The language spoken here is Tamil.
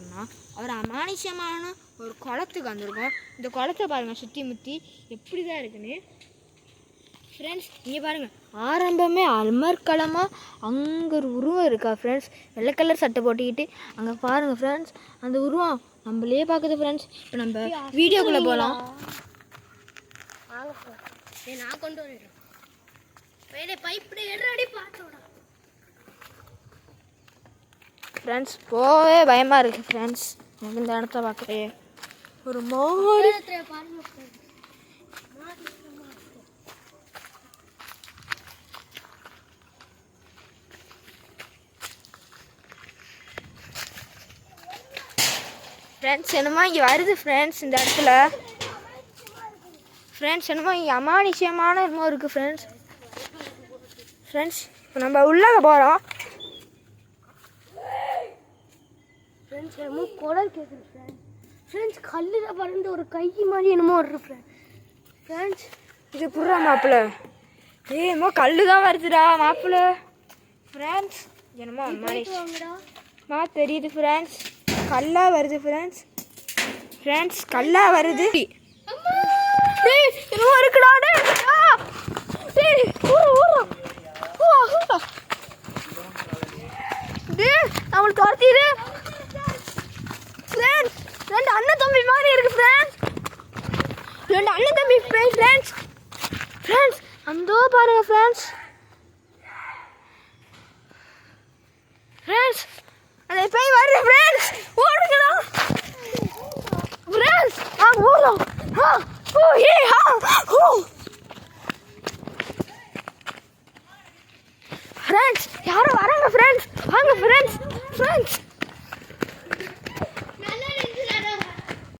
பார்க்கணும்னா அவர் அமானுஷ்யமான ஒரு குளத்துக்கு வந்திருக்கோம். இந்த குளத்தை பாருங்கள் சுற்றி முற்றி எப்படி தான் இருக்குன்னு. ஃப்ரெண்ட்ஸ் இங்கே பாருங்கள், ஆரம்பமே அமர்க்களமாக அங்கே ஒரு உருவம் இருக்கா ஃப்ரெண்ட்ஸ், வெள்ளை கலர் சட்டை போட்டுக்கிட்டு. அங்கே பாருங்கள் ஃப்ரெண்ட்ஸ், அந்த உருவம் நம்மளே பார்க்குது ஃப்ரெண்ட்ஸ். இப்போ நம்ம வீடியோக்குள்ளே போகலாம். நான் கொண்டு வரேன் பைப்பு எடி பார்த்தோட ஃப்ரெண்ட்ஸ். போவே பயமாக இருக்குது ஃப்ரெண்ட்ஸ். எனக்கு இந்த இடத்த பார்க்குறே ஒரு மாதிரி ஃப்ரெண்ட்ஸ். என்னமோ இங்கே வருது ஃப்ரெண்ட்ஸ் இந்த இடத்துல. ஃப்ரெண்ட்ஸ் என்னமோ இங்கே அமானுஷ்யமான என்னமோ இருக்குது ஃப்ரெண்ட்ஸ். ஃப்ரெண்ட்ஸ் இப்போ நம்ம உள்ளே போகிறோம். ஃப்ரெண்ட்ஸ் என்னமோ குடல் கேட்குது ஃப்ரெண்ட்ஸ். ஃப்ரெண்ட்ஸ் கல்லில் பறந்து ஒரு கை மாதிரி என்னமோ வருது ஃப்ரெண்ட்ஸ். இது புறா மாப்பிள்ள, என்னமோ கல் தான் வருதுடா மாப்பிள்ள. ஃப்ரெண்ட்ஸ் என்னமோ அம்மா தெரியுது ஃப்ரெண்ட்ஸ், கல்லா வருது ஃப்ரெண்ட்ஸ். ஃப்ரெண்ட்ஸ் கல்லா வருது. என்னமோ இருக்குடா. நம்மளுக்கு துரத்திடு ஃப்ரெண்ட்ஸ். ரெண்டு அண்ணன் தம்பி மாதிரி இருக்கு ஃப்ரெண்ட்ஸ், ரெண்டு அண்ணன் தம்பி ஃப்ரெண்ட்ஸ். ஃப்ரெண்ட்ஸ் அந்தோ பாருங்க ஃப்ரெண்ட்ஸ். ஃப்ரெண்ட்ஸ் அந்த பேய் வருது ஃப்ரெண்ட்ஸ்.